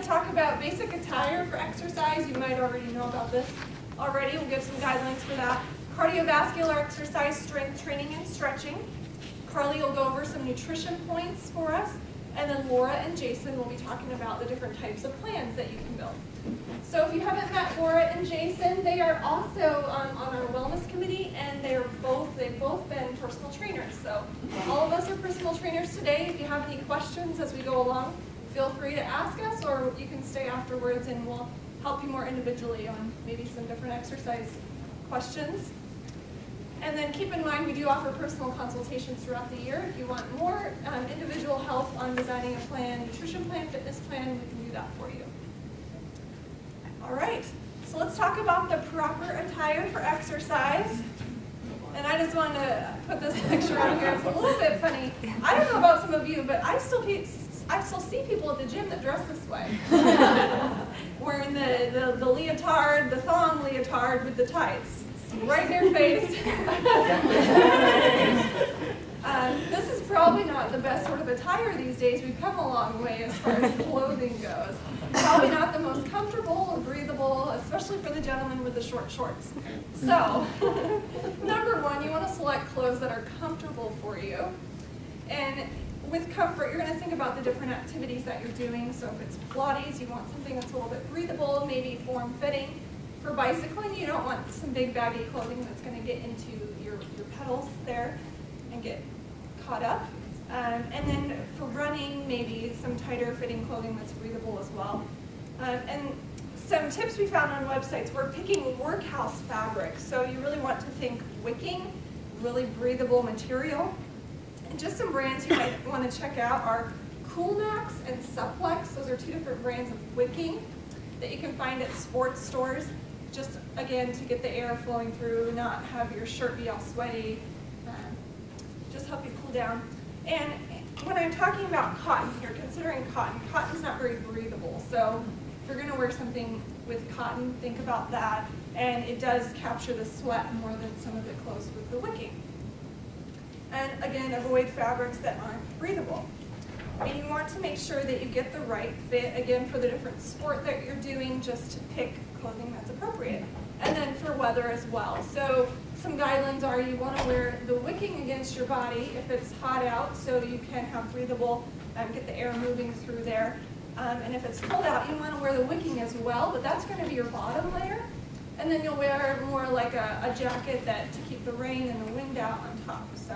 to talk about basic attire for exercise. You might already know about this already. We'll give some guidelines for that. Cardiovascular exercise, strength training, and stretching. Carly will go over some nutrition points for us. And then Laura and Jason will be talking about the different types of plans that you can build. So if you haven't met Laura and Jason, they are also on our wellness committee, and they've both been personal trainers. So all of us are personal trainers today. If you have any questions as we go along, feel free to ask us, or you can stay afterwards and we'll help you more individually on maybe some different exercise questions. And then keep in mind, we do offer personal consultations throughout the year. If you want more individual help on designing a plan, nutrition plan, fitness plan, we can do that for you. All right, so let's talk about the proper attire for exercise. And I just want to put this picture on here. It's a little bit funny. I don't know about some of you, but I still see people at the gym that dress this way. Wearing the leotard, the thong leotard with the tights. Right in their face. This is probably not the best sort of attire these days. We've come a long way as far as clothing goes. Probably not the most comfortable or breathable, especially for the gentlemen with the short shorts. So, number one, you want to select clothes that are comfortable for you. And with comfort, you're going to think about the different activities that you're doing. So if it's Pilates, you want something that's a little bit breathable, maybe form-fitting. For bicycling, you don't want some big baggy clothing that's going to get into your pedals there and get caught up. And then for running, maybe some tighter fitting clothing that's breathable as well. And some tips we found on websites, we're picking workhouse fabric. So you really want to think wicking, really breathable material. And just some brands you might want to check out are Coolmax and Supplex. Those are two different brands of wicking that you can find at sports stores. Just, again, to get the air flowing through, not have your shirt be all sweaty, just help you cool down. And when I'm talking about cotton, you're considering cotton. Cotton's not very breathable, so if you're going to wear something with cotton, think about that. And it does capture the sweat more than some of the clothes with the wicking. And again, avoid fabrics that aren't breathable. And you want to make sure that you get the right fit, again, for the different sport that you're doing, just to pick clothing that's appropriate. And then for weather as well. So some guidelines are you want to wear the wicking against your body if it's hot out, so you can have breathable, get the air moving through there. And if it's cold out, you want to wear the wicking as well, but that's going to be your bottom layer. And then you'll wear more like a jacket to keep the rain and the wind out on top. So.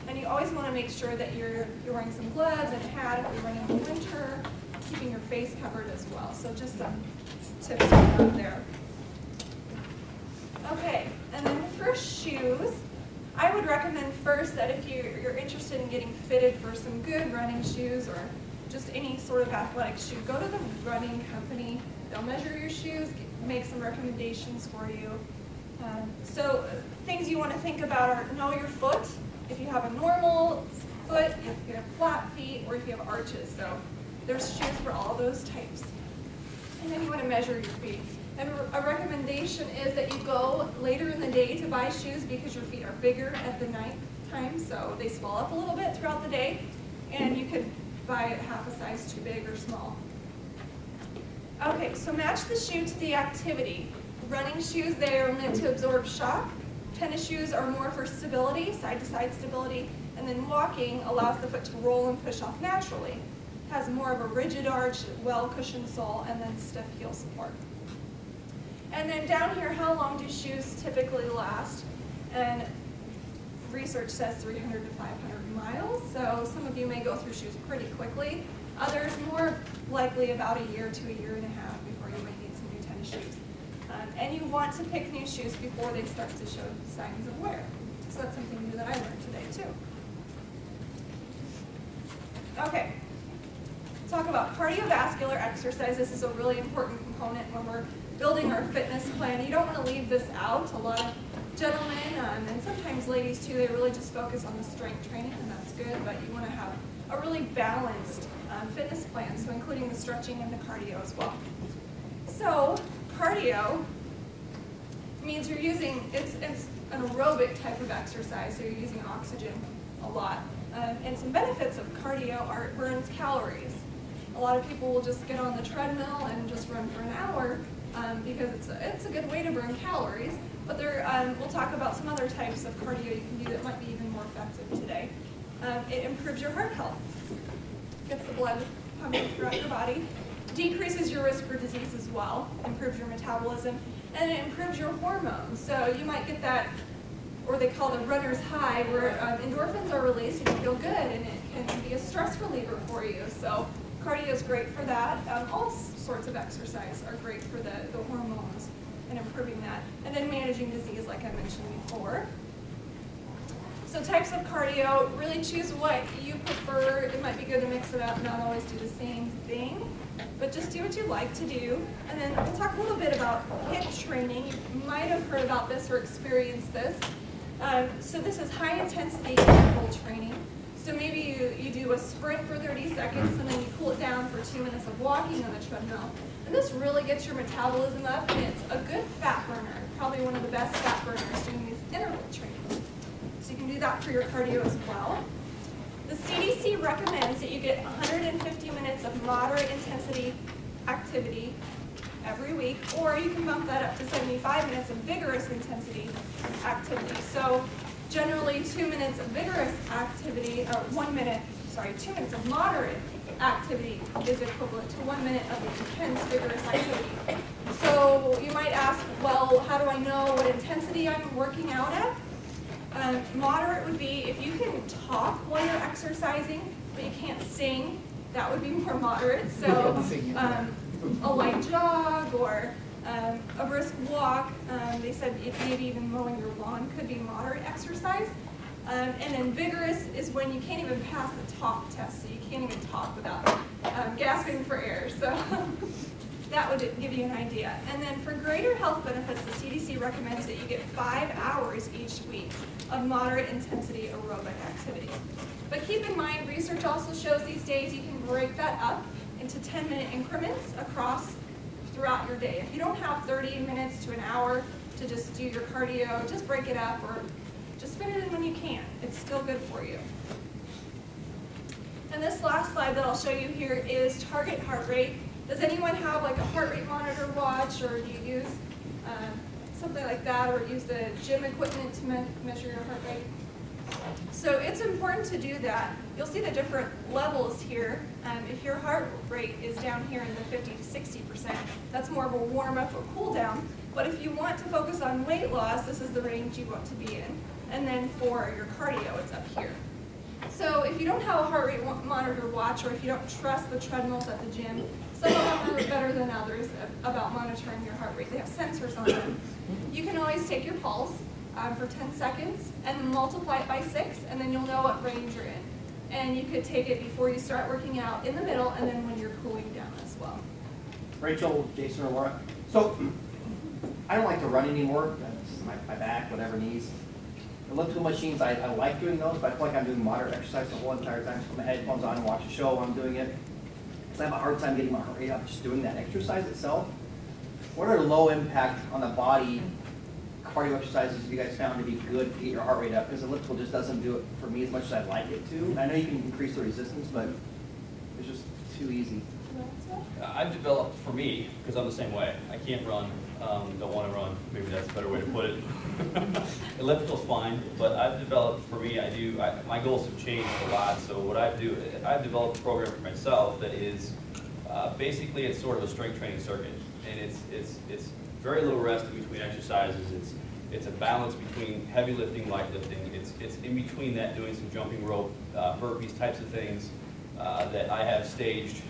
And you always want to make sure that you're wearing some gloves and a hat if you're running in the winter, keeping your face covered as well. So just some tips to have there. Okay, and then for shoes, I would recommend first that if you're interested in getting fitted for some good running shoes or just any sort of athletic shoe, go to the running company. They'll measure your shoes, make some recommendations for you. So things you want to think about are know your foot. If you have a normal foot, if you have flat feet, or if you have arches. So there's shoes for all those types. And then you want to measure your feet. And a recommendation is that you go later in the day to buy shoes because your feet are bigger at the night time, so they swell up a little bit throughout the day, and you could buy it half a size too big or small. Okay, so match the shoe to the activity. Running shoes, they are meant to absorb shock. Tennis shoes are more for stability, side-to-side stability, and then walking allows the foot to roll and push off naturally. It has more of a rigid arch, well-cushioned sole, and then stiff heel support. And then down here, how long do shoes typically last? And research says 300 to 500 miles, so some of you may go through shoes pretty quickly. Others more likely about a year to a year and a half before you might need some new tennis shoes. And you want to pick new shoes before they start to show signs of wear. So that's something new that I learned today too. Okay, talk about cardiovascular exercise. This is a really important component when we're building our fitness plan. You don't want to leave this out. A lot of gentlemen and sometimes ladies too, they really just focus on the strength training, and that's good, but you want to have a really balanced fitness plan, so including the stretching and the cardio as well. So cardio means you're using, it's an aerobic type of exercise, so you're using oxygen a lot. And some benefits of cardio are it burns calories. A lot of people will just get on the treadmill and just run for an hour because it's a good way to burn calories. But we'll talk about some other types of cardio you can do that might be even more effective today. It improves your heart health, gets the blood pumping throughout your body, decreases your risk for disease as well, improves your metabolism, and it improves your hormones. So you might get that, or they call it a runner's high, where endorphins are released and you feel good, and it can be a stress reliever for you. So cardio is great for that. All sorts of exercise are great for the hormones and improving that. And then managing disease, like I mentioned before. So types of cardio, really choose what you prefer. It might be good to mix it up, not always do the same thing, but just do what you like to do. And then we'll talk a little bit about HIIT training. You might have heard about this or experienced this. So this is high intensity interval training. So maybe you do a sprint for 30 seconds and then you cool it down for 2 minutes of walking on the treadmill. And this really gets your metabolism up, and it's a good fat burner, probably one of the best fat burners doing these interval training. So you can do that for your cardio as well. The CDC recommends that you get 150 minutes of moderate intensity activity every week, or you can bump that up to 75 minutes of vigorous intensity activity. So generally 2 minutes of vigorous activity, or 2 minutes of moderate activity is equivalent to 1 minute of intense vigorous activity. So you might ask, well, how do I know what intensity I'm working out at? Moderate would be if you can talk while you're exercising, but you can't sing, that would be more moderate. So a light jog or a brisk walk. They said maybe even mowing your lawn could be moderate exercise. And then vigorous is when you can't even pass the talk test, so you can't even talk without gasping for air. So that would give you an idea. And then for greater health benefits, the CDC recommends that you get 5 hours each week of moderate intensity aerobic activity. But keep in mind, research also shows these days you can break that up into 10-minute increments throughout your day. If you don't have 30 minutes to an hour to just do your cardio, just break it up or just fit it in when you can. It's still good for you. And this last slide that I'll show you here is target heart rate. Does anyone have like a heart rate monitor watch, or do you use something like that, or use the gym equipment to measure your heart rate? So it's important to do that. You'll see the different levels here. If your heart rate is down here in the 50 to 60%, that's more of a warm-up or cool-down. But if you want to focus on weight loss, this is the range you want to be in. And then for your cardio, it's up here. So if you don't have a heart rate monitor watch, or if you don't trust the treadmills at the gym, some of them are better than others about monitoring your heart rate. They have sensors on them. You can always take your pulse for 10 seconds and then multiply it by 6, and then you'll know what range you're in. And you could take it before you start working out, in the middle, and then when you're cooling down as well. Rachel, Jason, or Laura. So I don't like to run anymore. This is my back, whatever, knees. Elliptical machines, I like doing those, but I feel like I'm doing moderate exercise the whole entire time. So put my headphones on and watch a show while I'm doing it. Because I have a hard time getting my heart rate up just doing that exercise itself. What are low impact on the body cardio exercises you guys found to be good to get your heart rate up? Because elliptical just doesn't do it for me as much as I'd like it to. I know you can increase the resistance, but it's just too easy. I've developed, for me, because I'm the same way, I can't run, don't want to run, maybe that's a better way to put it. Elliptical's fine, but I've developed, for me, my goals have changed a lot, so what I've developed a program for myself that is, basically it's sort of a strength training circuit, and it's very little rest in between exercises. It's a balance between heavy lifting, light lifting. It's in between that doing some jumping rope, burpees, types of things that I have staged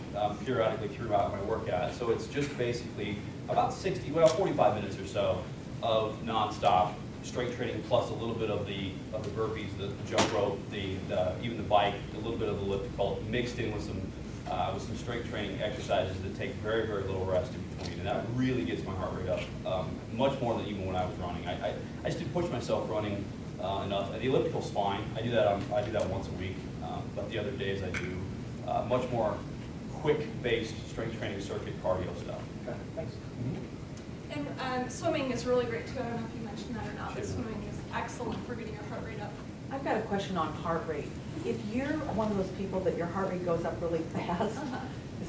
periodically throughout my workout. So it's just basically about 45 minutes or so of nonstop strength training, plus a little bit of the burpees, the jump rope, even the bike, a little bit of the elliptical, mixed in with some strength training exercises that take very, very little rest in between, and that really gets my heart rate up, much more than even when I was running. I just didn't push myself running enough. The elliptical's fine. I do that once a week, but the other days I do much more quick-based strength training circuit cardio stuff. Okay, thanks. And swimming is really great too. I don't know if you mentioned that or not, but swimming is excellent for getting your heart rate up. I've got a question on heart rate. If you're one of those people that your heart rate goes up really fast,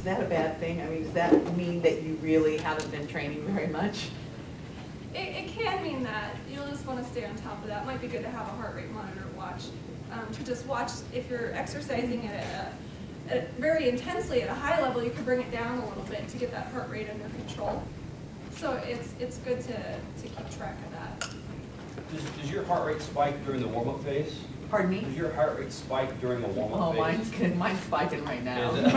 that a bad thing? I mean, does that mean that you really haven't been training very much? It can mean that. You'll just want to stay on top of that. It might be good to have a heart rate monitor watch, to just watch if you're exercising very intensely at a high level, you can bring it down a little bit to get that heart rate under control. So it's good to keep track of that. Does your heart rate spike during the warm-up phase? Pardon me? Does your heart rate spike during a warm-up phase? Mine's spiking right now. Is it?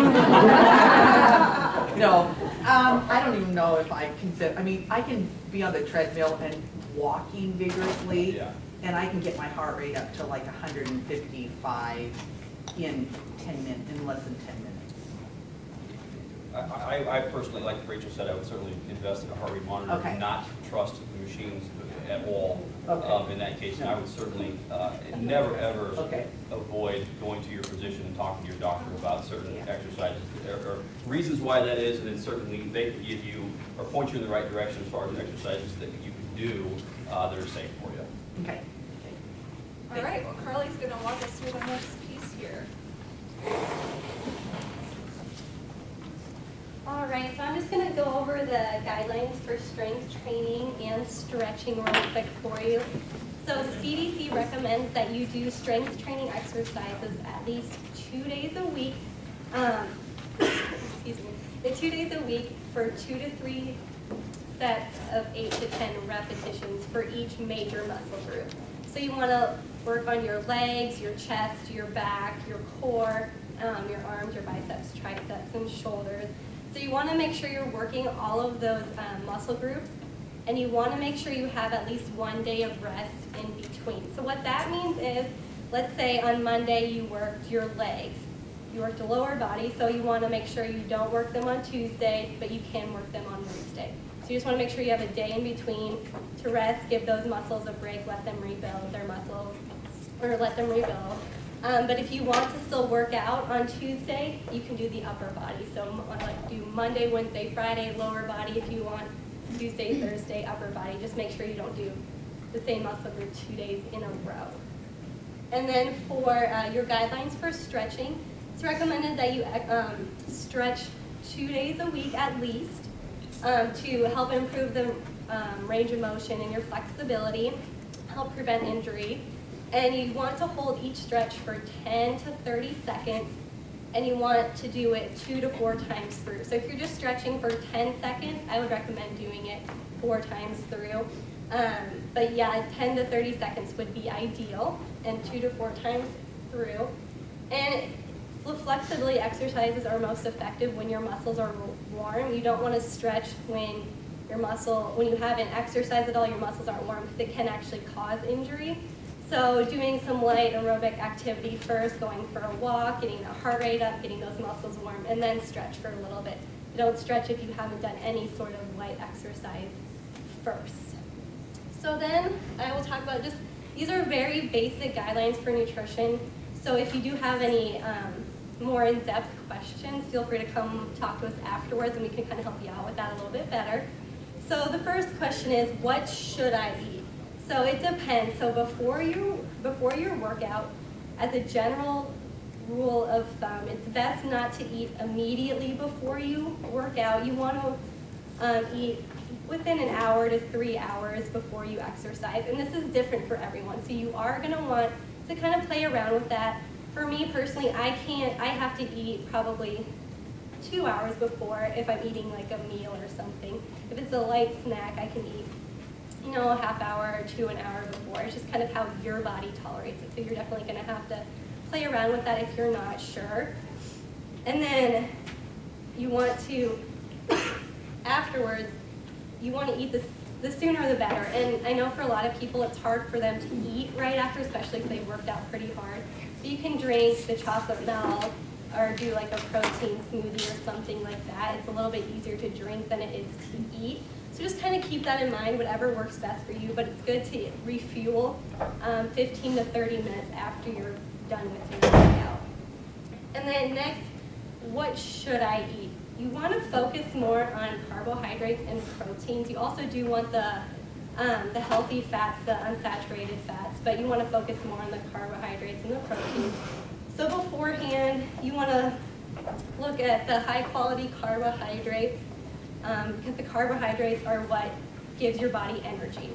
No, I don't even know if I consider, I mean, I can be on the treadmill and walking vigorously, Yeah. and I can get my heart rate up to like 155 in 10 minutes, in less than 10 minutes. I personally, like Rachel said, I would certainly invest in a heart rate monitor, Okay. not trust the machines at all. Okay. In that case, and I would certainly never ever Okay. avoid going to your physician and talking to your doctor about certain Yeah. exercises or reasons why that is, and then certainly they can give you or point you in the right direction as far as exercises that you can do that are safe for you. Okay. All right, well, Carly's going to walk us through the next piece here. All right, so I'm just going to go over the guidelines for strength training and stretching real quick for you. So the CDC recommends that you do strength training exercises at least 2 days a week. Excuse me, 2 days a week for 2 to 3 sets of 8 to 10 repetitions for each major muscle group. So you want to work on your legs, your chest, your back, your core, your arms, your biceps, triceps, and shoulders. So you want to make sure you're working all of those muscle groups, and you want to make sure you have at least 1 day of rest in between. So what that means is, let's say on Monday you worked your legs, you worked the lower body, so you want to make sure you don't work them on Tuesday, but you can work them on Wednesday. So you just want to make sure you have a day in between to rest, give those muscles a break, let them rebuild their muscles, or let them rebuild. But if you want to still work out on Tuesday, you can do the upper body. So like do Monday, Wednesday, Friday, lower body if you want, Tuesday, Thursday, upper body. Just make sure you don't do the same muscle group 2 days in a row. And then for your guidelines for stretching, it's recommended that you stretch 2 days a week at least to help improve the range of motion and your flexibility, help prevent injury. And you want to hold each stretch for 10 to 30 seconds, and you want to do it 2 to 4 times through. So if you're just stretching for 10 seconds, I would recommend doing it 4 times through. But yeah, 10 to 30 seconds would be ideal, and 2 to 4 times through. And flexibility exercises are most effective when your muscles are warm. You don't want to stretch when you haven't exercised at all, your muscles aren't warm, because it can actually cause injury. So doing some light aerobic activity first, going for a walk, getting the heart rate up, getting those muscles warm, and then stretch for a little bit. Don't stretch if you haven't done any sort of light exercise first. So then I will talk about these are very basic guidelines for nutrition. So if you do have any more in-depth questions, feel free to come talk to us afterwards, and we can kind of help you out with that a little bit better. So the first question is, what should I eat? So it depends. So before your workout, as a general rule of thumb, it's best not to eat immediately before you work out. You want to eat within an hour to 3 hours before you exercise. And this is different for everyone. So you are going to want to kind of play around with that. For me personally, I have to eat probably 2 hours before if I'm eating like a meal or something. If it's a light snack, I can eat a half hour to an hour before. It's just kind of how your body tolerates it. So you're definitely going to have to play around with that if you're not sure. And then you want to, afterwards, you want to eat the sooner the better. And I know for a lot of people it's hard for them to eat right after, especially if they've worked out pretty hard. But you can drink the chocolate milk or do like a protein smoothie or something like that. It's a little bit easier to drink than it is to eat. So just kind of keep that in mind, whatever works best for you, but it's good to refuel 15 to 30 minutes after you're done with your workout. And then next, what should I eat? You want to focus more on carbohydrates and proteins. You also do want the healthy fats, the unsaturated fats, but you want to focus more on the carbohydrates and the proteins. So beforehand, you want to look at the high quality carbohydrates, because the carbohydrates are what gives your body energy.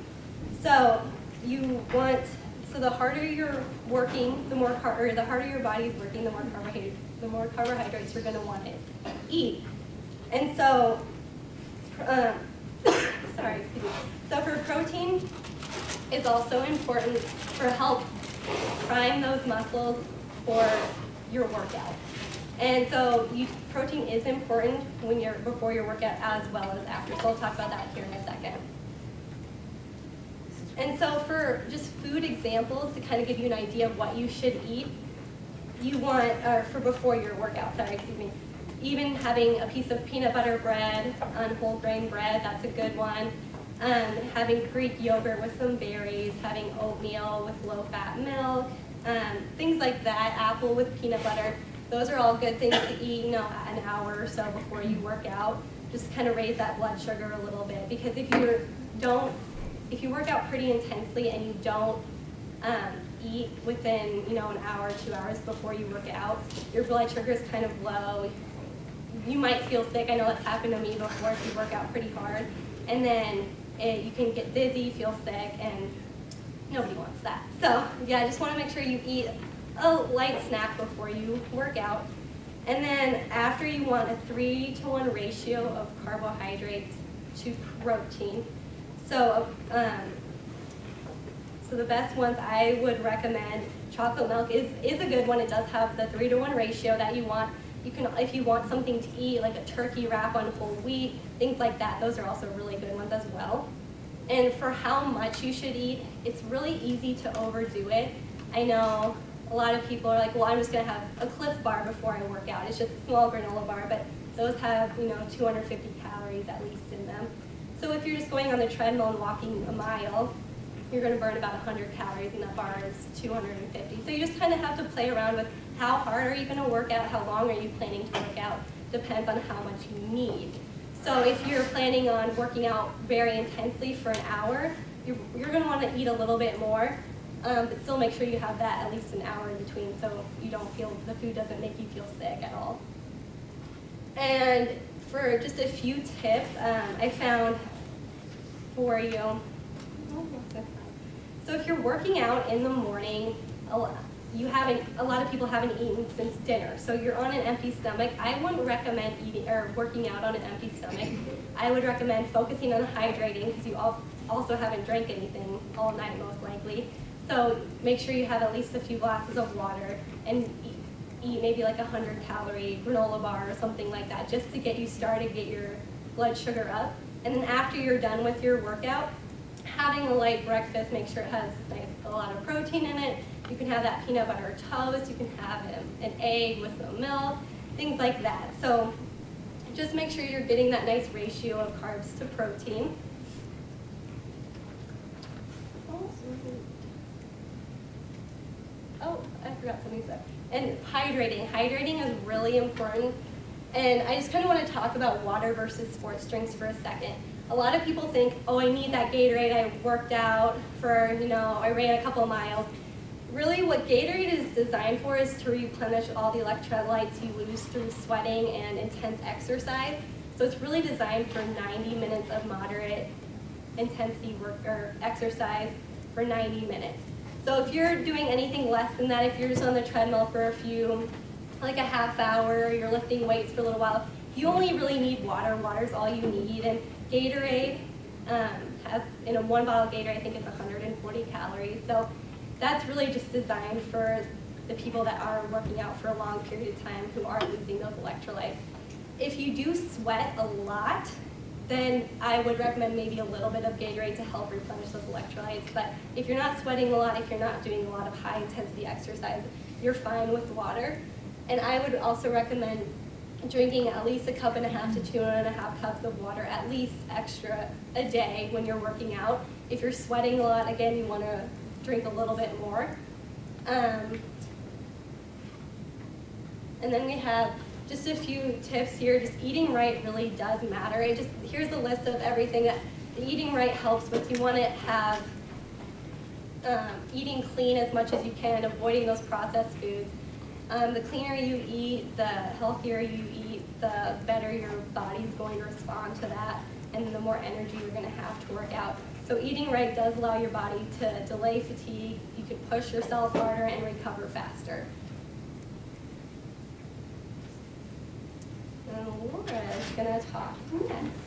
So the harder you're working, the harder your body's working, the more carbohydrates you're going to want to eat. And so, So for protein, it's also important for help prime those muscles for your workout. And so protein is important before your workout as well as after. So I'll talk about that here in a second. And so for just food examples to kind of give you an idea of what you should eat, for before your workout, even having a piece of peanut butter bread, whole grain bread, that's a good one. Having Greek yogurt with some berries, having oatmeal with low-fat milk, things like that, apple with peanut butter. Those are all good things to eat, an hour or so before you work out. Just kind of raise that blood sugar a little bit, because if you work out pretty intensely and you don't eat within an hour, 2 hours before you work out, your blood sugar is kind of low. You might feel sick. I know that's happened to me before if you work out pretty hard. And then you can get dizzy, feel sick, and nobody wants that. So yeah, just want to make sure you eat a light snack before you work out. And then after, you want a 3-to-1 ratio of carbohydrates to protein. So the best ones I would recommend, chocolate milk is a good one. It does have the 3-to-1 ratio that you want. You can, if you want something to eat, like a turkey wrap on whole wheat, things like that, those are also really good ones as well. And for how much you should eat, it's really easy to overdo it. I know a lot of people are like, well, I'm just going to have a Cliff Bar before I work out. It's just a small granola bar, but those have 250 calories at least in them. So if you're just going on the treadmill and walking a mile, you're going to burn about 100 calories, and that bar is 250. So you just kind of have to play around with how hard are you going to work out, how long are you planning to work out, depends on how much you need. So if you're planning on working out very intensely for an hour, you're going to want to eat a little bit more, but still make sure you have that at least an hour in between so you don't feel, the food doesn't make you feel sick at all. And for just a few tips I found for you. So if you're working out in the morning, a lot of people haven't eaten since dinner, so you're on an empty stomach. I wouldn't recommend working out on an empty stomach. I would recommend focusing on hydrating, because you also haven't drank anything all night most likely. So make sure you have at least a few glasses of water, and eat maybe like 100-calorie granola bar or something like that, just to get you started, get your blood sugar up. And then after you're done with your workout, having a light breakfast, make sure it has a lot of protein in it. You can have that peanut butter toast, you can have an egg with some milk, things like that. So just make sure you're getting that nice ratio of carbs to protein. Oh, I forgot something to say. And hydrating. Hydrating is really important. And I just kind of want to talk about water versus sports drinks for a second. A lot of people think, oh, I need that Gatorade, I worked out for, I ran a couple miles. Really what Gatorade is designed for is to replenish all the electrolytes you lose through sweating and intense exercise. So it's really designed for 90 minutes of moderate intensity work or exercise for 90 minutes. So if you're doing anything less than that, if you're just on the treadmill for like a half hour, you're lifting weights for a little while, you only really need water. Water's all you need. And Gatorade has, in a 1 bottle of Gatorade, I think it's 140 calories. So that's really just designed for the people that are working out for a long period of time who are losing those electrolytes. If you do sweat a lot, then I would recommend maybe a little bit of Gatorade to help replenish those electrolytes. But if you're not sweating a lot, if you're not doing a lot of high intensity exercise, you're fine with water. And I would also recommend drinking at least 1.5 cups to 2.5 cups of water, at least extra a day when you're working out. If you're sweating a lot, again, you want to drink a little bit more. And then we have just a few tips here. Just eating right really does matter. Here's a list of everything that eating right helps with. You want to have eating clean as much as you can, avoiding those processed foods. The cleaner you eat, the healthier you eat, the better your body's going to respond to that, and the more energy you're going to have to work out. So eating right does allow your body to delay fatigue. You can push yourself harder and recover faster. And Laura's going to talk next.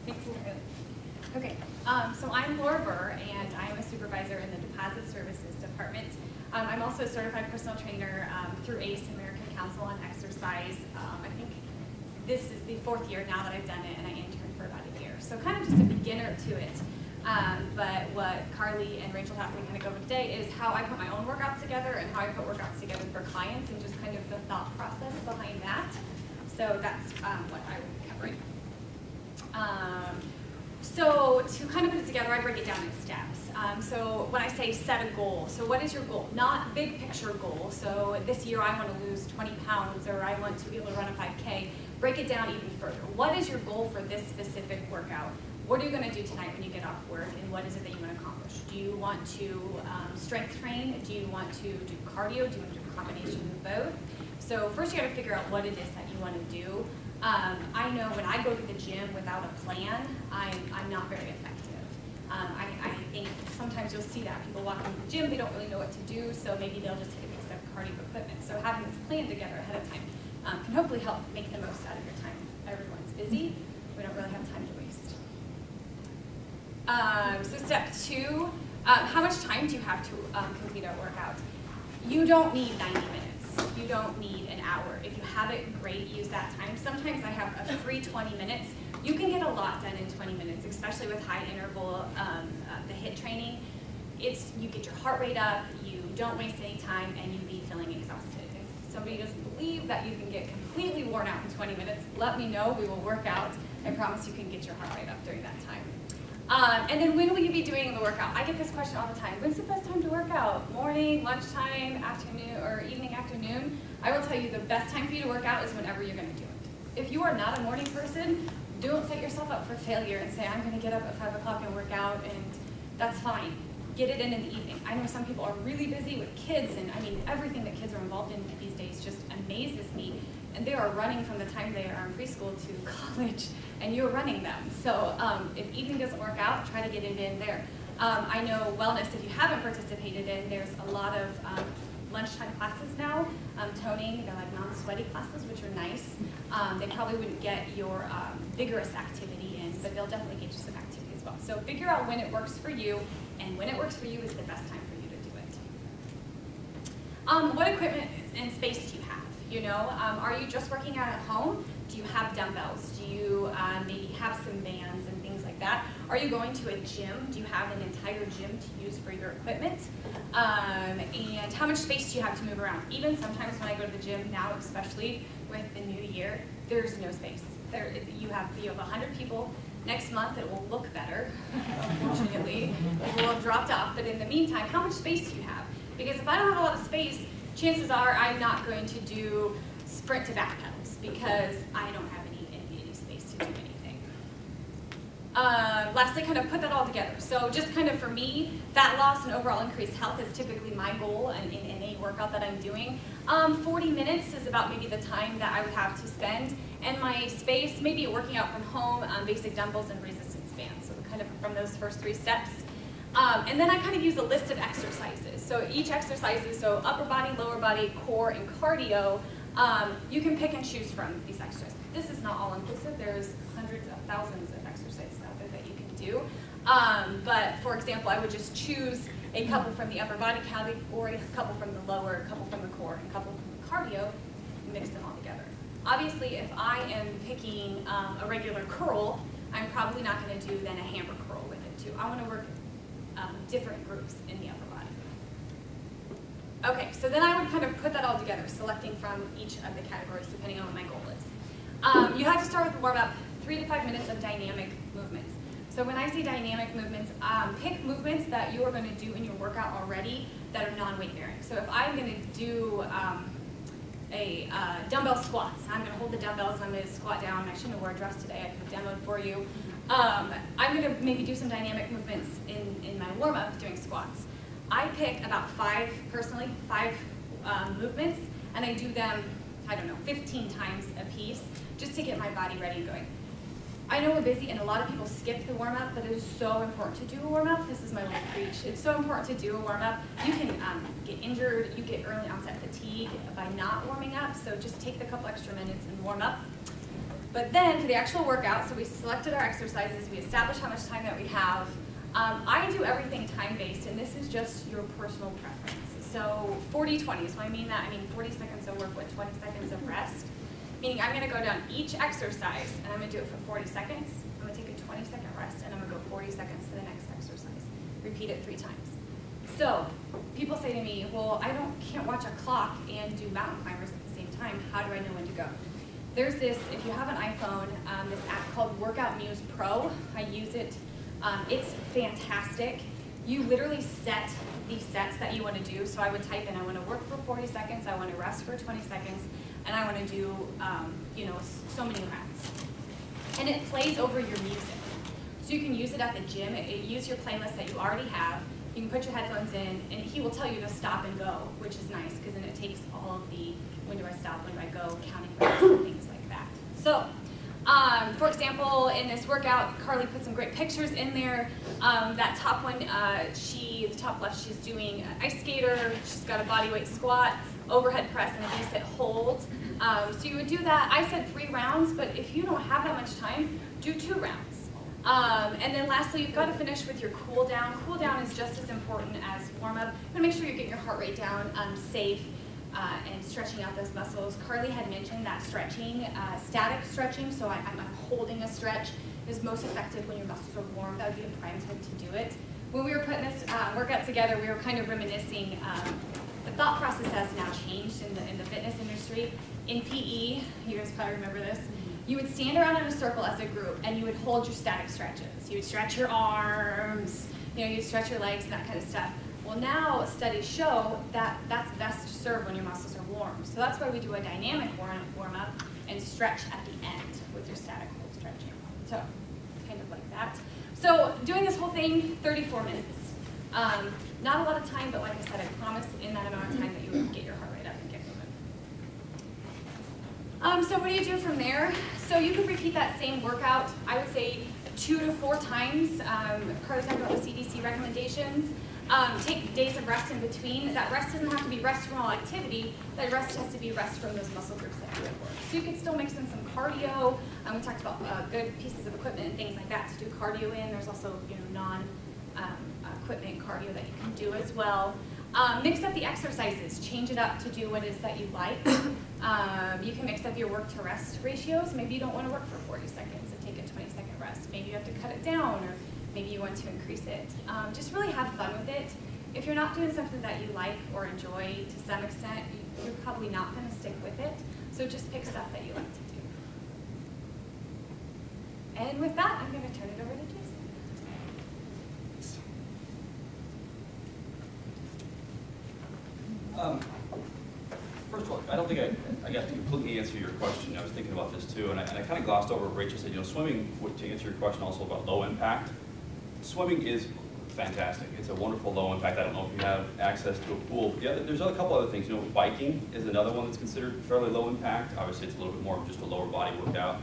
Thanks, Laura. Okay, so I'm Laura Burr, and I'm a supervisor in the Deposit Services Department. I'm also a certified personal trainer through ACE, American Council on Exercise. I think this is the 4th year now that I've done it, and I interned for about a year. So kind of just a beginner to it. But what Carly and Rachel have me kind of go over today is how I put my own workouts together and how I put workouts together for clients and just kind of the thought process behind that. So that's what I will be covering. So to kind of put it together, I break it down in steps. So when I say set a goal, so what is your goal? Not big picture goal. So this year I want to lose 20 pounds or I want to be able to run a 5K. Break it down even further. What is your goal for this specific workout? What are you going to do tonight when you get off work, and what is it that you want to accomplish? Do you want to strength train? Do you want to do cardio? Do you want to do a combination of both? So first you got to figure out what it is that you want to do. I know when I go to the gym without a plan, I'm not very effective. I think sometimes you'll see that people walk into the gym, they don't really know what to do, so maybe they'll just take a piece of cardio equipment. So having this plan together ahead of time can hopefully help make the most out of your time. Everyone's busy, we don't really have time to waste. So step 2, how much time do you have to complete a workout? You don't need 90 minutes. You don't need an hour. If you have it, great, use that time. Sometimes I have a free 20 minutes. You can get a lot done in 20 minutes, especially with high interval, the HIIT training. You get your heart rate up, you don't waste any time, and you leave feeling exhausted. If somebody doesn't believe that you can get completely worn out in 20 minutes, let me know, we will work out. I promise you can get your heart rate up during that time. And then when will you be doing the workout? I get this question all the time. When's the best time to work out? Morning, lunchtime, afternoon, or evening, afternoon? I will tell you the best time for you to work out is whenever you're going to do it. If you are not a morning person, don't set yourself up for failure and say, I'm going to get up at 5 o'clock and work out, and that's fine. Get it in the evening. I know some people are really busy with kids, and I mean, everything that kids are involved in these days just amazes me. And they are running from the time they are in preschool to college, and you're running them. So if evening doesn't work out, try to get it in there. I know wellness, if you haven't participated in, there's a lot of lunchtime classes now, toning, they're like non-sweaty classes, which are nice. They probably wouldn't get your vigorous activity in, but they'll definitely get you some activity as well. So figure out when it works for you, and when it works for you is the best time for you to do it. What equipment and space do you have? You know, are you just working out at home? Do you have dumbbells? Do you maybe have some bands and things like that? Are you going to a gym? Do you have an entire gym to use for your equipment? And how much space do you have to move around? Even sometimes when I go to the gym now, especially with the new year, there's no space. You have 100 people. Next month it will look better, unfortunately. It will have dropped off, but in the meantime, how much space do you have? Because if I don't have a lot of space, chances are I'm not going to do sprint to back pedals because I don't have any space to do anything. Lastly, kind of put that all together. So just kind of for me, fat loss and overall increased health is typically my goal in any workout that I'm doing. 40 minutes is about maybe the time that I would have to spend. And my space, maybe working out from home, basic dumbbells and resistance bands. So kind of from those first 3 steps. And then I kind of use a list of exercises. So each exercise is so upper body, lower body, core, and cardio. You can pick and choose from these exercises. This is not all inclusive. There's hundreds of thousands of exercises out there that you can do. But for example, I would just choose a couple from the upper body category, a couple from the lower, a couple from the core, and a couple from the cardio, and mix them all together. Obviously, if I am picking a regular curl, I'm probably not going to do then a hammer curl with it too. I want to work different groups in the upper body. Okay, so then I would kind of put that all together, selecting from each of the categories depending on what my goal is. You have to start with a warm-up, 3 to 5 minutes of dynamic movements. So when I say dynamic movements, pick movements that you are going to do in your workout already that are non-weight bearing. So if I'm going to do dumbbell squats, I'm going to hold the dumbbells and I'm going to squat down. I shouldn't have worn a dress today, I could have demoed for you. I'm going to maybe do some dynamic movements in my warm-up doing squats. I pick about five movements, and I do them, I don't know, 15 times a piece, just to get my body ready and going. I know we're busy and a lot of people skip the warm-up, but it is so important to do a warm-up. This is my little preach. It's so important to do a warm-up. You can get injured, you get early onset fatigue by not warming up, so just take the couple extra minutes and warm up. But then for the actual workout, so we selected our exercises, we established how much time that we have. I do everything time-based, and this is just your personal preference. So 40-20, so I mean that, I mean 40 seconds of work with 20 seconds of rest. Meaning I'm gonna go down each exercise, and I'm gonna do it for 40 seconds. I'm gonna take a 20-second rest, and I'm gonna go 40 seconds to the next exercise. Repeat it 3 times. So people say to me, well, I can't watch a clock and do mountain climbers at the same time. How do I know when to go? There's this, if you have an iPhone, this app called Workout Muse Pro. I use it. It's fantastic. You literally set the sets that you want to do. So I would type in, I want to work for 40 seconds, I want to rest for 20 seconds, and I want to do, you know, so many reps. And it plays over your music. So you can use it at the gym. Use your playlist that you already have. You can put your headphones in, and he will tell you to stop and go, which is nice, because then it takes all of the, when do I stop, when do I go, counting reps and things like that. So, for example, in this workout, Carly put some great pictures in there. That top one, the top left, she's doing an ice skater. She's got a bodyweight squat, overhead press, and a V-sit hold. So you would do that. I said 3 rounds, but if you don't have that much time, do 2 rounds. And then lastly, you've got to finish with your cool down. Cool down is just as important as warm up. But make sure you're getting your heart rate down, safe, and stretching out those muscles. Carly had mentioned that stretching, static stretching, so I'm holding a stretch, is most effective when your muscles are warm. That would be a prime time to do it. When we were putting this workout together, we were kind of reminiscing. The thought process has now changed in the fitness industry. In PE, you guys probably remember this, you would stand around in a circle as a group and you would hold your static stretches. You would stretch your arms, you know, you'd stretch your legs and that kind of stuff. Well, now studies show that that's best served when your muscles are warm. So that's why we do a dynamic warm up and stretch at the end with your static hold stretching. So kind of like that. So doing this whole thing, 34 minutes. Not a lot of time, but like I said, I promise in that amount of time that you will get your heart rate up and get moving. So what do you do from there? So you could repeat that same workout, I would say 2 to 4 times. Carly's talking about the CDC recommendations. Take days of rest in between. That rest doesn't have to be rest from all activity. That rest has to be rest from those muscle groups that you work. So you could still mix in some cardio. We talked about good pieces of equipment and things like that to do cardio in. There's also, you know, non-equipment cardio that you can do as well. Mix up the exercises. Change it up to do what it is that you like. You can mix up your work to rest ratios. Maybe you don't want to work for 40 seconds and take a 20-second rest. Maybe you have to cut it down, or maybe you want to increase it. Just really have fun with it. If you're not doing something that you like or enjoy to some extent, you're probably not going to stick with it. So just pick stuff that you like to do. And with that, I'm going to turn it over to Jason. First of all, I don't think I got to completely answer your question. I was thinking about this too, and I kind of glossed over what Rachel said. You know, swimming, to answer your question also about low impact, swimming is fantastic. It's a wonderful low impact. I don't know if you have access to a pool. Yeah, there's a couple other things. You know, biking is another one that's considered fairly low impact. Obviously, it's a little bit more of just a lower body workout,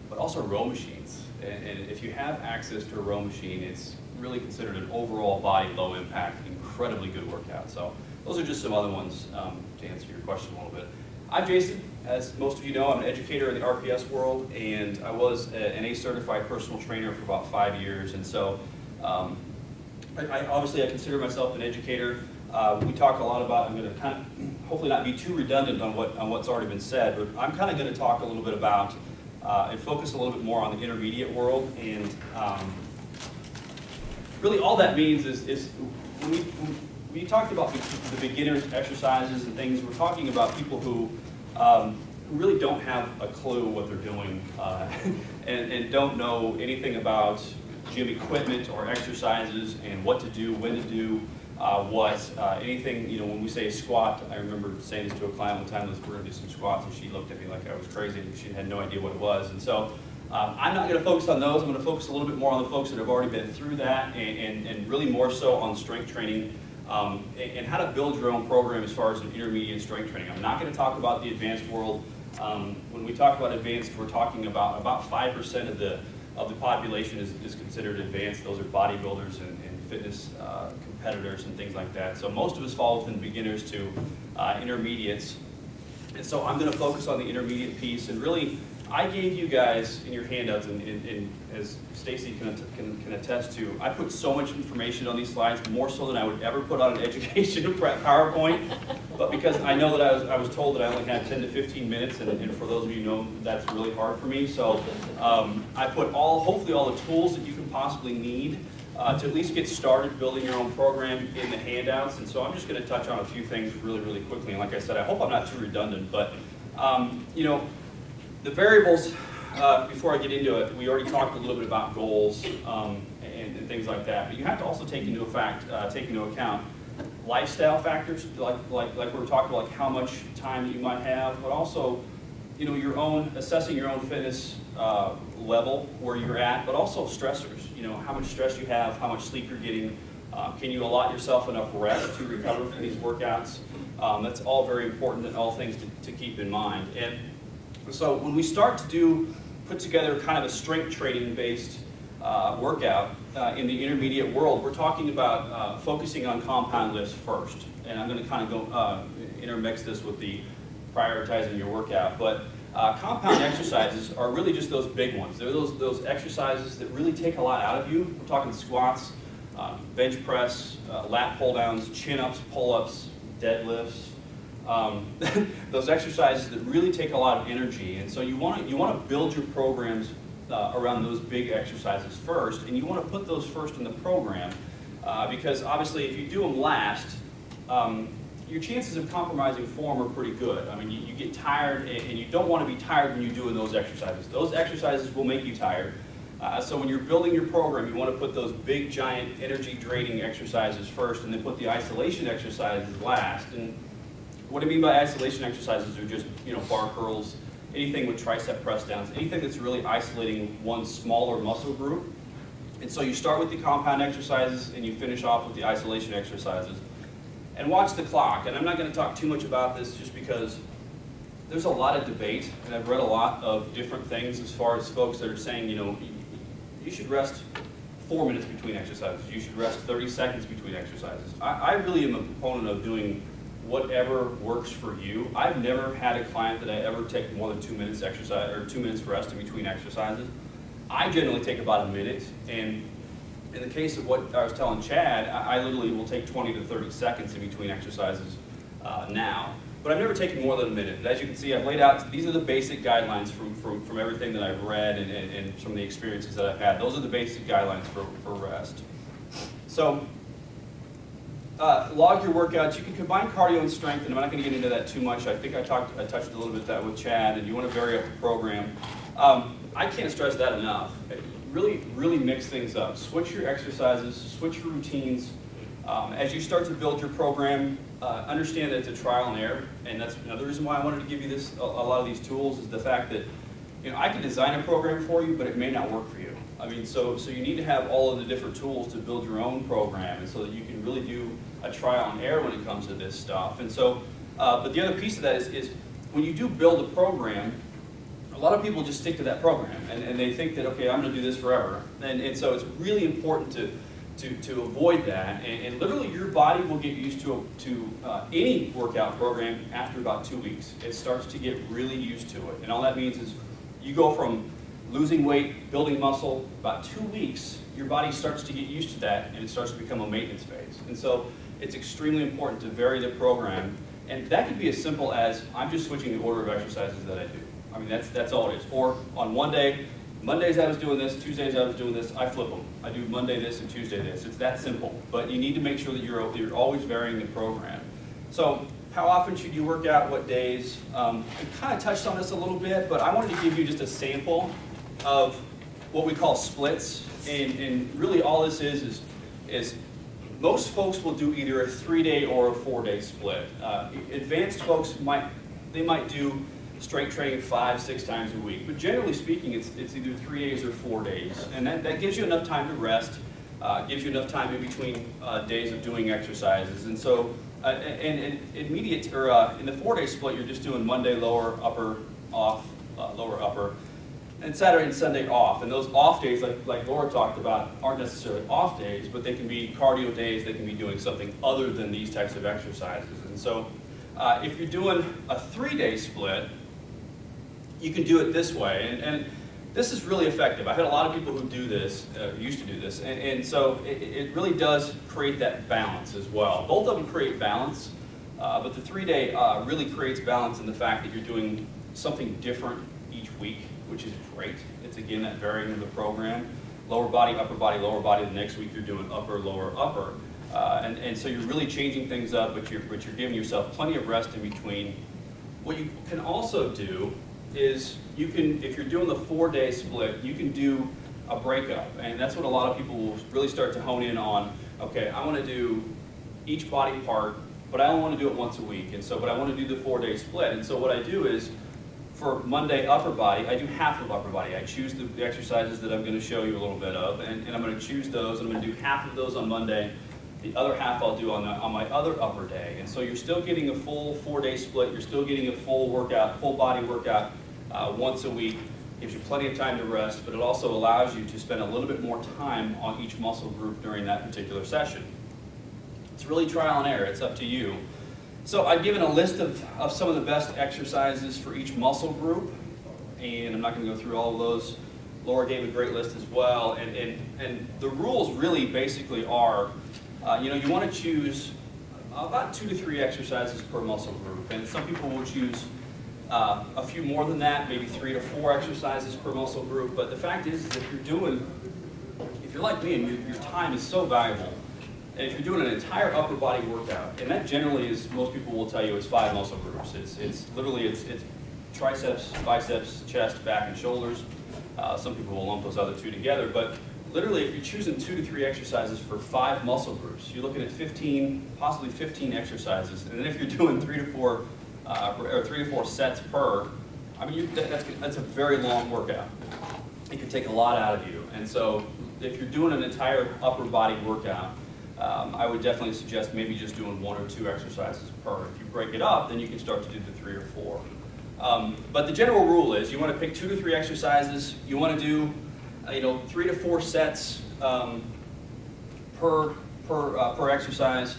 but also row machines. And if you have access to a row machine, it's really considered an overall body low impact, incredibly good workout. So those are just some other ones to answer your question a little bit. I'm Jason. As most of you know, I'm an educator in the RPS world, and I was an ACE certified personal trainer for about 5 years. And so obviously I consider myself an educator. We talk a lot about, I'm going to kind of hopefully not be too redundant on what's already been said, but I'm kind of going to talk a little bit about and focus a little bit more on the intermediate world. And really all that means is when we talked about the beginner exercises and things, we're talking about people who really don't have a clue what they're doing and don't know anything about gym equipment or exercises and what to do, when to do, anything, you know, when we say squat, I remember saying this to a client one time, we're going to do some squats, and she looked at me like I was crazy. She had no idea what it was. And so I'm not going to focus on those. I'm going to focus a little bit more on the folks that have already been through that and really more so on strength training and how to build your own program as far as an intermediate strength training. I'm not going to talk about the advanced world. When we talk about advanced, we're talking about 5% of the population is considered advanced. Those are bodybuilders and fitness competitors and things like that. So most of us fall within beginners to intermediates. And so I'm going to focus on the intermediate piece, and really, I gave you guys in your handouts, and as Stacy can attest to, I put so much information on these slides, more so than I would ever put on an education PowerPoint. But because I know that I was told that I only had 10 to 15 minutes, and for those of you who know, that's really hard for me. So I put hopefully all the tools that you can possibly need to at least get started building your own program in the handouts. And so I'm just going to touch on a few things really, really quickly. And like I said, I hope I'm not too redundant, but you know, the variables, before I get into it, we already talked a little bit about goals and things like that, but you have to also take into account lifestyle factors, like we were talking about, like how much time that you might have, but also, you know, assessing your own fitness level, where you're at, but also stressors, you know, how much stress you have, how much sleep you're getting, can you allot yourself enough rest to recover from these workouts? That's all very important, and all things to keep in mind. And so when we start to put together kind of a strength training based workout in the intermediate world, we're talking about focusing on compound lifts first. And I'm going to kind of go intermix this with the prioritizing your workout. But compound exercises are really just those big ones. They're those exercises that really take a lot out of you. We're talking squats, bench press, lat pull downs, chin ups, pull ups, deadlifts. Those exercises that really take a lot of energy, and so you want to build your programs around those big exercises first, and you want to put those first in the program because obviously if you do them last, your chances of compromising form are pretty good. I mean, you get tired, and you don't want to be tired when you're doing those exercises. Those exercises will make you tired. So when you're building your program, you want to put those big, giant, energy-draining exercises first, and then put the isolation exercises last. And what I mean by isolation exercises are just, you know, bar curls, anything with tricep press downs, anything that's really isolating one smaller muscle group. And so you start with the compound exercises and you finish off with the isolation exercises. And watch the clock. And I'm not going to talk too much about this just because there's a lot of debate, and I've read a lot of different things as far as folks that are saying, you know, you should rest 4 minutes between exercises. You should rest 30 seconds between exercises. I really am a proponent of doing whatever works for you. I've never had a client that I ever take more than 2 minutes exercise or 2 minutes rest in between exercises. I generally take about a minute, and in the case of what I was telling Chad, I literally will take 20 to 30 seconds in between exercises now. But I've never taken more than a minute. As you can see, I've laid out, these are the basic guidelines from everything that I've read and from the experiences that I've had. Those are the basic guidelines for rest. So, log your workouts. You can combine cardio and strength, and I'm not going to get into that too much. I think I touched a little bit that with Chad, and you want to vary up the program. I can't stress that enough. Really mix things up. Switch your exercises, switch your routines. As you start to build your program, understand that it's a trial and error, and that's another reason why I wanted to give you this. A lot of these tools is the fact that, you know, I can design a program for you, but it may not work for you. I mean, so you need to have all of the different tools to build your own program, and so that you can really do a trial and error when it comes to this stuff. And so, but the other piece of that is when you do build a program, a lot of people just stick to that program, and they think that, okay, I'm going to do this forever. And so it's really important to avoid that, and literally your body will get used to any workout program after about 2 weeks. It starts to get really used to it, and all that means is you go from losing weight, building muscle, about 2 weeks, your body starts to get used to that, and it starts to become a maintenance phase. And so it's extremely important to vary the program, and that could be as simple as I'm just switching the order of exercises that I do. I mean, that's all it is. Or on one day, Mondays I was doing this, Tuesdays I was doing this, I flip them. I do Monday this and Tuesday this. It's that simple. But you need to make sure that you're always varying the program. So how often should you work out, what days? I kind of touched on this a little bit, but I wanted to give you just a sample of what we call splits. And really all this is most folks will do either a 3-day or a 4-day split. Advanced folks might do strength training 5-6 times a week, but generally speaking, it's either 3 days or 4 days, and that gives you enough time to rest. gives you enough time in between days of doing exercises. And so, in the 4-day split, you're just doing Monday lower, upper, off, lower, upper, and Saturday and Sunday off. And those off days, like Laura talked about, aren't necessarily off days, but they can be cardio days. They can be doing something other than these types of exercises. And so, if you're doing a 3-day split, you can do it this way. And this is really effective. I've had a lot of people who do this, used to do this, and so it really does create that balance as well. Both of them create balance, but the 3-day really creates balance in the fact that you're doing something different each week, which is great. It's again that varying of the program. Lower body, upper body, lower body. The next week you're doing upper, lower, upper. And so you're really changing things up, but you're giving yourself plenty of rest in between. What you can also do is you can, if you're doing the 4-day split, you can do a breakup. And that's what a lot of people will really start to hone in on. Okay, I want to do each body part, but I only want to do it once a week. And so, but I want to do the 4-day split. And so what I do is, for Monday upper body, I do half of upper body. I choose the exercises that I'm going to show you a little bit of, and I'm going to choose those. I'm going to do half of those on Monday. The other half I'll do on my other upper day. And so you're still getting a full 4-day split. You're still getting a full workout, full body workout once a week. Gives you plenty of time to rest, but it also allows you to spend a little bit more time on each muscle group during that particular session. It's really trial and error. It's up to you. So I've given a list of some of the best exercises for each muscle group, and I'm not going to go through all of those. Laura gave a great list as well, and the rules really basically are, you want to choose about 2 to 3 exercises per muscle group, and some people will choose a few more than that, maybe 3 to 4 exercises per muscle group. But the fact is if you're like me and your time is so valuable, and if you're doing an entire upper body workout, and that generally is, most people will tell you, is 5 muscle groups. It's literally triceps, biceps, chest, back, and shoulders. Some people will lump those other 2 together, but literally if you're choosing 2 to 3 exercises for 5 muscle groups, you're looking at 15, possibly 15 exercises. And then if you're doing 3 to 4 sets per, I mean, that's a very long workout. It can take a lot out of you. And so if you're doing an entire upper body workout, I would definitely suggest maybe just doing 1 or 2 exercises per. If you break it up, then you can start to do the 3 or 4. But the general rule is you want to pick 2 to 3 exercises. You want to do 3 to 4 sets per exercise,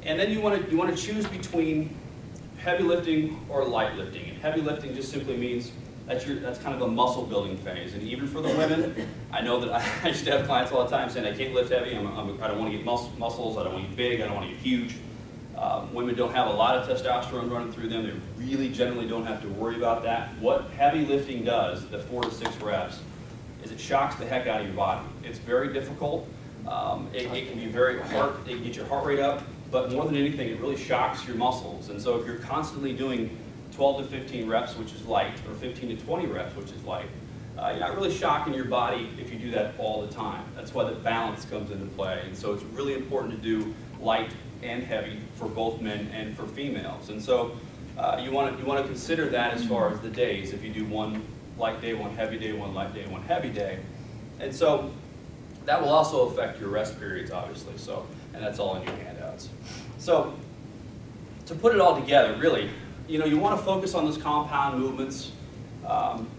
and then you want to choose between heavy lifting or light lifting. And heavy lifting just simply means that's kind of a muscle building phase. And even for the women, I know that I used to have clients all the time saying I can't lift heavy. I don't want to get muscles. I don't want to get big. I don't want to get huge. Women don't have a lot of testosterone running through them. They really generally don't have to worry about that. What heavy lifting does, the 4 to 6 reps, is it shocks the heck out of your body. It's very difficult. It can be very hard. It can get your heart rate up, but more than anything, it really shocks your muscles. And so if you're constantly doing 12 to 15 reps, which is light, or 15 to 20 reps, which is light, you're not really shocking your body if you do that all the time. That's why the balance comes into play. And so it's really important to do light and heavy for both men and for females. And so you want to consider that as far as the days. If you do 1 light day, 1 heavy day, 1 light day, 1 heavy day. And so that will also affect your rest periods, obviously. So, and that's all in your handouts. So to put it all together, really, you want to focus on those compound movements.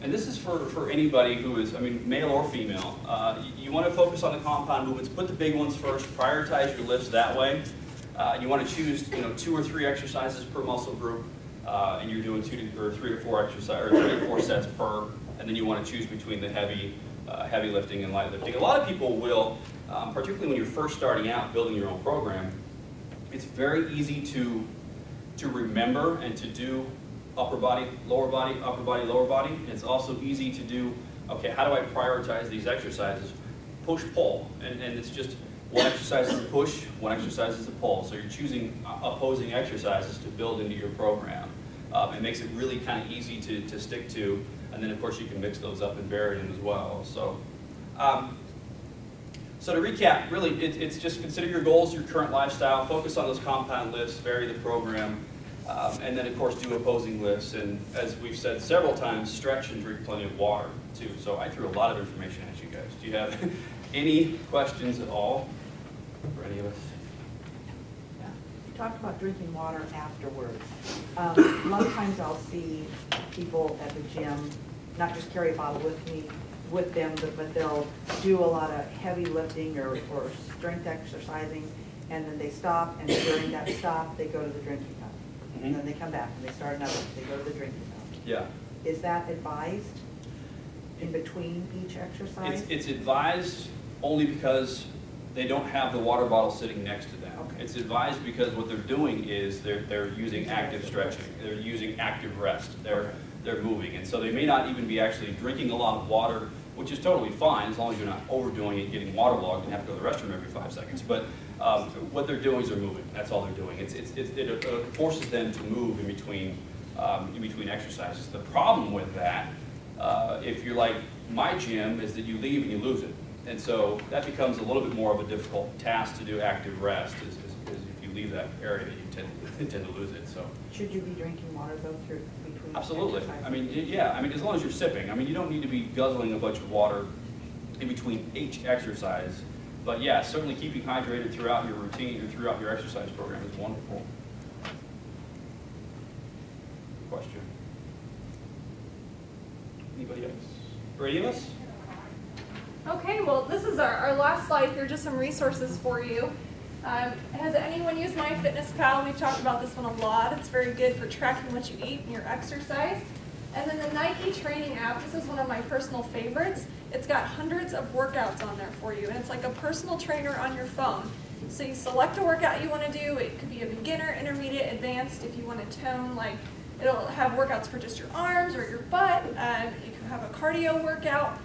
And this is for anybody who is, male or female. You want to focus on the compound movements. Put the big ones first. Prioritize your lifts that way. You want to choose, 2 or 3 exercises per muscle group, and you're doing 3 to 4 sets per. And then you want to choose between the heavy lifting and light lifting. A lot of people will, particularly when you're first starting out building your own program, it's very easy to remember and to do upper body, lower body, upper body, lower body. It's also easy to do, okay, how do I prioritize these exercises? Push, pull, and it's just 1 exercise is a push, 1 exercise is a pull. So you're choosing opposing exercises to build into your program. It makes it really kind of easy to stick to, and then of course you can mix those up and vary them as well. So, so to recap, really it's just consider your goals, your current lifestyle, focus on those compound lifts, vary the program. And then, of course, do opposing lifts, and as we've said several times, stretch and drink plenty of water, too. So I threw a lot of information at you guys. Do you have any questions at all for any of us? Yeah. You talked about drinking water afterwards. A lot of times I'll see people at the gym not just carry a bottle with them, but they'll do a lot of heavy lifting or strength exercising, and then they stop, and during that stop, they go to the drinking fountain. And then they come back and they start another, they go to the drinking fountain. Yeah. Is that advised in between each exercise? It's advised only because they don't have the water bottle sitting next to them. Okay. It's advised because what they're doing is they're using active stretching, they're using active rest, they're moving, and so they may not even be actually drinking a lot of water, which is totally fine as long as you're not overdoing it, getting waterlogged, and have to go to the restroom every 5 seconds. But what they're doing is they're moving. That's all they're doing. It forces them to move in between exercises. The problem with that, if you're like my gym, is that you leave and you lose it. And so that becomes a little bit more of a difficult task to do active rest, is if you leave that area, you tend to lose it. So Should you be drinking water though through between absolutely. exercises? I mean, yeah. I mean, as long as you're sipping. I mean, you don't need to be guzzling a bunch of water in between each exercise. But yeah, certainly keeping hydrated throughout your routine or throughout your exercise program is wonderful. Question? Anybody else? For any of us? Okay, well, this is our last slide here, just some resources for you. Has anyone used MyFitnessPal? We've talked about this one a lot. It's very good for tracking what you eat and your exercise. And then the Nike training app, this is one of my personal favorites. It's got hundreds of workouts on there for you, and it's like a personal trainer on your phone. So you select a workout you want to do. It could be a beginner, intermediate, advanced. If you want to tone, like it'll have workouts for just your arms or your butt. You can have a cardio workout.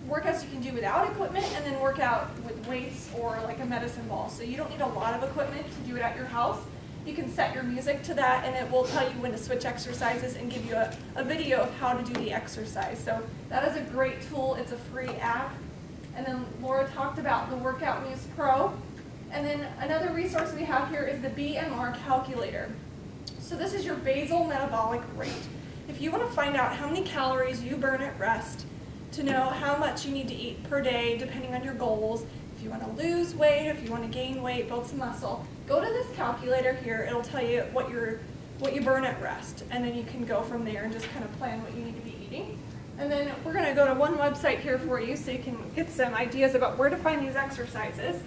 Workouts you can do without equipment, and then work out with weights or like a medicine ball. So you don't need a lot of equipment to do it at your house. You can set your music to that, and it will tell you when to switch exercises and give you a video of how to do the exercise. So that is a great tool. It's a free app. And then Laura talked about the Workout Muse Pro. And then another resource we have here is the BMR calculator. So this is your basal metabolic rate. If you want to find out how many calories you burn at rest, to know how much you need to eat per day depending on your goals, if you want to lose weight, if you want to gain weight, build some muscle, go to this calculator here. It'll tell you what you burn at rest, and then you can go from there and just kind of plan what you need to be eating. And then we're going to go to one website here for you so you can get some ideas about where to find these exercises.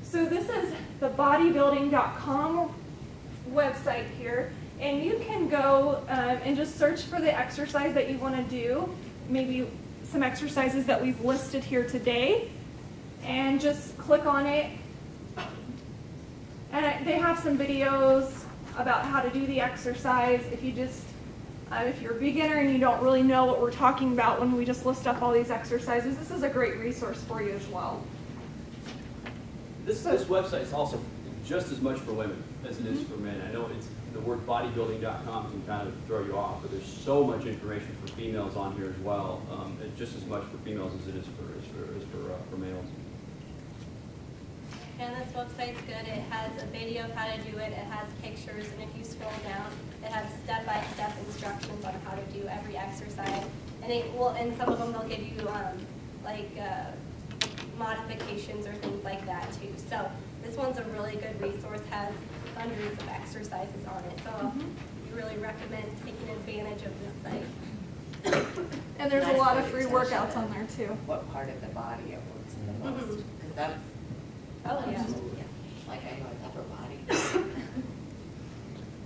So this is the bodybuilding.com website here. And you can go and just search for the exercise that you want to do, maybe some exercises that we've listed here today, and just click on it. And they have some videos about how to do the exercise. If you're a beginner and you don't really know what we're talking about when we just list up all these exercises, this is a great resource for you as well. This website is also just as much for women as it is for men. I know the word bodybuilding.com can kind of throw you off, but there's so much information for females on here as well. It's just as much for females as it is for males. And this website's good. It has a video of how to do it. It has pictures, and if you scroll down, it has step-by-step instructions on how to do every exercise. And some of them they'll give you modifications or things like that too. So this one's a really good resource. Has hundreds of exercises on it. So we really recommend taking advantage of this site. And there's a lot of free workouts on there too. What part of the body it works the most? Because that's Oh yeah. like I know it's upper body.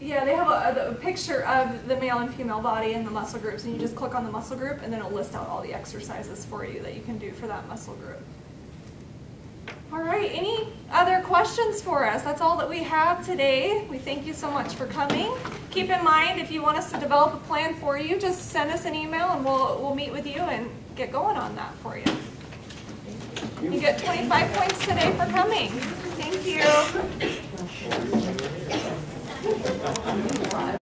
Yeah, they have a picture of the male and female body and the muscle groups, and you just click on the muscle group, and then it'll list out all the exercises for you that you can do for that muscle group. All right, any other questions for us? That's all that we have today. We thank you so much for coming. Keep in mind, if you want us to develop a plan for you, just send us an email and we'll meet with you and get going on that for you. You get 25 points today for coming. Thank you.